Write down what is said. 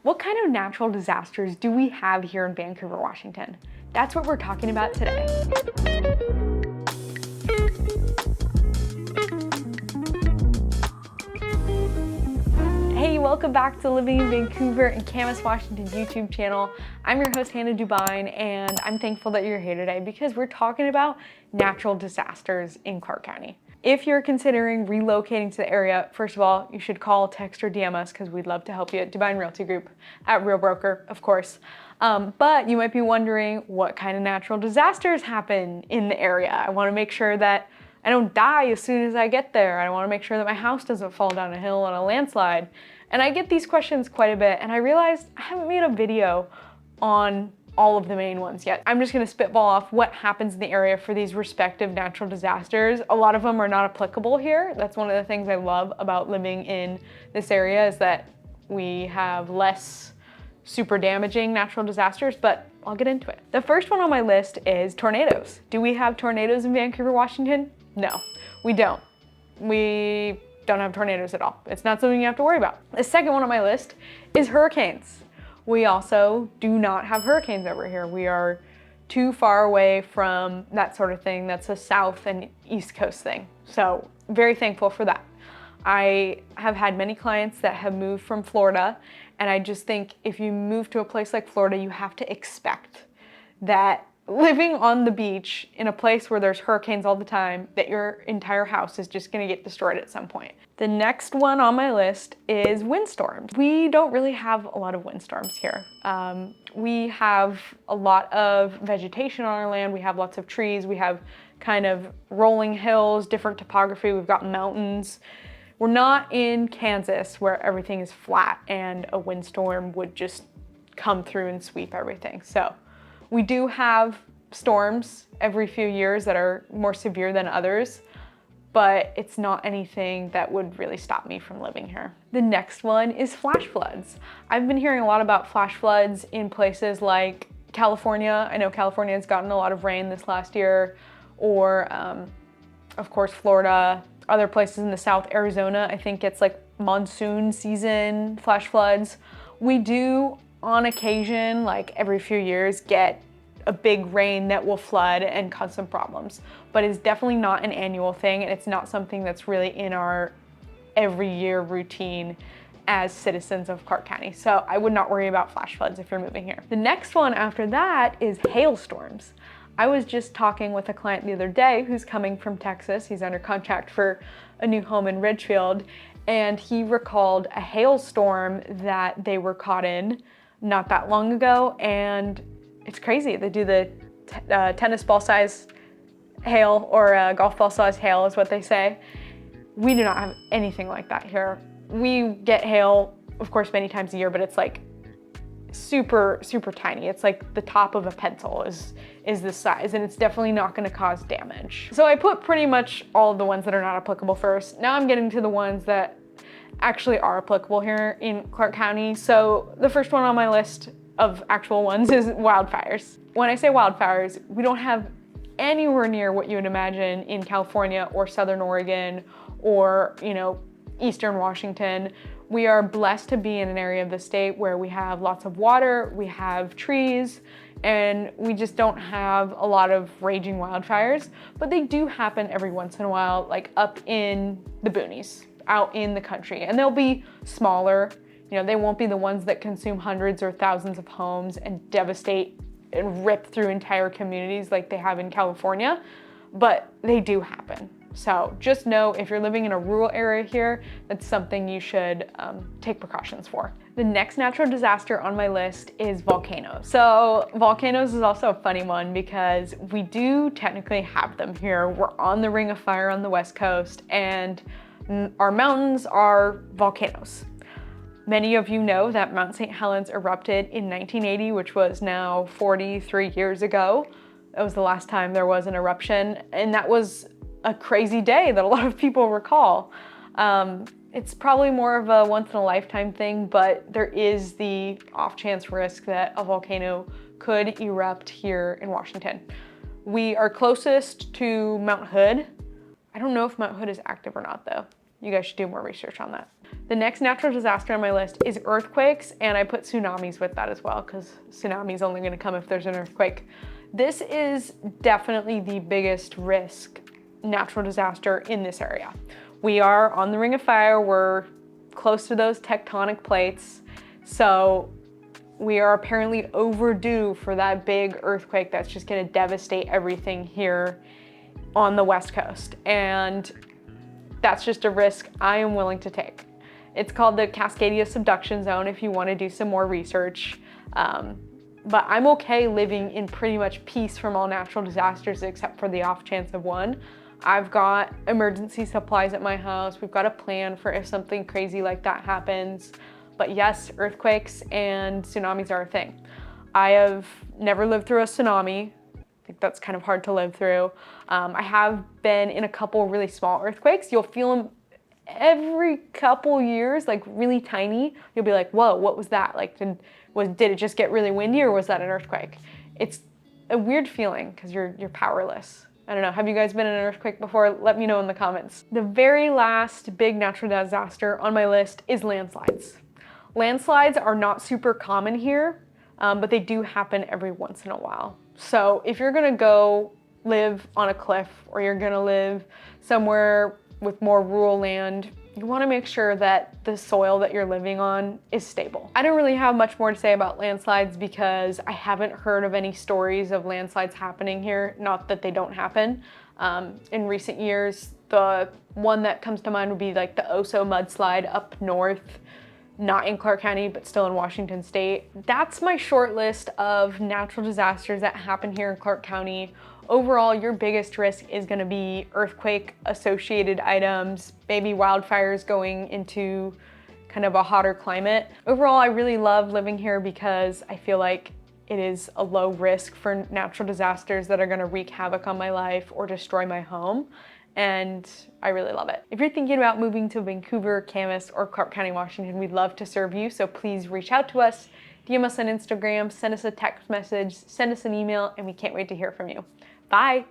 What kind of natural disasters do we have here in Vancouver, Washington? That's what we're talking about today. Hey, welcome back to Living in Vancouver and Camas, Washington YouTube channel. I'm your host, Hannah Dubyne, and I'm thankful that you're here today because we're talking about natural disasters in Clark County. If you're considering relocating to the area, first of all, you should call, text, or DM us because we'd love to help you at Dubyne Realty Group, at Real Broker, of course. But you might be wondering what kind of natural disasters happen in the area. I want to make sure that I don't die as soon as I get there. I want to make sure that my house doesn't fall down a hill on a landslide. And I get these questions quite a bit, and I realized I haven't made a video on all of the main ones yet. I'm just gonna spitball off what happens in the area for these respective natural disasters. A lot of them are not applicable here. That's one of the things I love about living in this area, is that we have less super damaging natural disasters, but I'll get into it. The first one on my list is tornadoes. Do we have tornadoes in Vancouver, Washington? No, we don't. We don't have tornadoes at all. It's not something you have to worry about. The second one on my list is hurricanes. We also do not have hurricanes over here. We are too far away from that sort of thing. That's a South and East Coast thing. So very thankful for that. I have had many clients that have moved from Florida, and I just think if you move to a place like Florida, you have to expect that living on the beach in a place where there's hurricanes all the time, that your entire house is just gonna get destroyed at some point. The next one on my list is windstorms. We don't really have a lot of windstorms here. We have a lot of vegetation on our land. We have lots of trees. We have kind of rolling hills, different topography. We've got mountains. We're not in Kansas where everything is flat and a windstorm would just come through and sweep everything. So we do have storms every few years that are more severe than others, but it's not anything that would really stop me from living here. The next one is flash floods. I've been hearing a lot about flash floods in places like California. I know California has gotten a lot of rain this last year, or of course Florida, other places in the South, Arizona, I think it's like monsoon season flash floods. We do on occasion, like every few years, get a big rain that will flood and cause some problems, but it's definitely not an annual thing, and it's not something that's really in our every year routine as citizens of Clark County. So I would not worry about flash floods if you're moving here. The next one after that is hailstorms. I was just talking with a client the other day who's coming from Texas. He's under contract for a new home in Ridgefield, and he recalled a hailstorm that they were caught in not that long ago, and it's crazy. They do the tennis ball size hail, or golf ball size hail is what they say. We do not have anything like that here. We get hail, of course, many times a year, but it's like super, super tiny. It's like the top of a pencil is this size, and it's definitely not gonna cause damage. So I put pretty much all of the ones that are not applicable first. Now I'm getting to the ones that actually are applicable here in Clark County. So the first one on my list of actual ones is wildfires. When I say wildfires, we don't have anywhere near what you would imagine in California or Southern Oregon or, Eastern Washington. We are blessed to be in an area of the state where we have lots of water, we have trees, and we just don't have a lot of raging wildfires, but they do happen every once in a while, like up in the boonies, out in the country, and they'll be smaller. They won't be the ones that consume hundreds or thousands of homes and devastate and rip through entire communities like they have in California, but they do happen. So just know if you're living in a rural area here, that's something you should take precautions for. The next natural disaster on my list is volcanoes. So volcanoes is also a funny one because we do technically have them here. We're on the Ring of Fire on the West Coast, and our mountains are volcanoes. Many of you know that Mount St. Helens erupted in 1980, which was now 43 years ago. That was the last time there was an eruption, and that was a crazy day that a lot of people recall. It's probably more of a once-in-a-lifetime thing, but there is the off-chance risk that a volcano could erupt here in Washington. We are closest to Mount Hood. I don't know if Mount Hood is active or not, though. You guys should do more research on that. The next natural disaster on my list is earthquakes, and I put tsunamis with that as well because tsunami is only gonna come if there's an earthquake. This is definitely the biggest risk natural disaster in this area. We are on the Ring of Fire, we're close to those tectonic plates, so we are apparently overdue for that big earthquake that's just gonna devastate everything here on the West Coast. And that's just a risk I am willing to take. It's called the Cascadia subduction zone if you wanna do some more research. But I'm okay living in pretty much peace from all natural disasters except for the off chance of one. I've got emergency supplies at my house. We've got a plan for if something crazy like that happens. But yes, earthquakes and tsunamis are a thing. I have never lived through a tsunami. I think that's kind of hard to live through. I have been in a couple really small earthquakes. You'll feel them every couple years, like really tiny. You'll be like, whoa, what was that? Like, did it just get really windy or was that an earthquake? It's a weird feeling because you're powerless. I don't know, have you guys been in an earthquake before? Let me know in the comments. The very last big natural disaster on my list is landslides. Landslides are not super common here, but they do happen every once in a while. So if you're gonna go live on a cliff or you're gonna live somewhere with more rural land, you wanna make sure that the soil that you're living on is stable. I don't really have much more to say about landslides because I haven't heard of any stories of landslides happening here, not that they don't happen. In recent years, the one that comes to mind would be like the Oso mudslide up north, not in Clark County, but still in Washington State. That's my short list of natural disasters that happen here in Clark County. Overall, your biggest risk is gonna be earthquake-associated items, maybe wildfires going into kind of a hotter climate. Overall, I really love living here because I feel like it is a low risk for natural disasters that are gonna wreak havoc on my life or destroy my home. And I really love it. If you're thinking about moving to Vancouver, Camas, or Clark County, Washington, we'd love to serve you, so please reach out to us, DM us on Instagram, send us a text message, send us an email, and we can't wait to hear from you. Bye.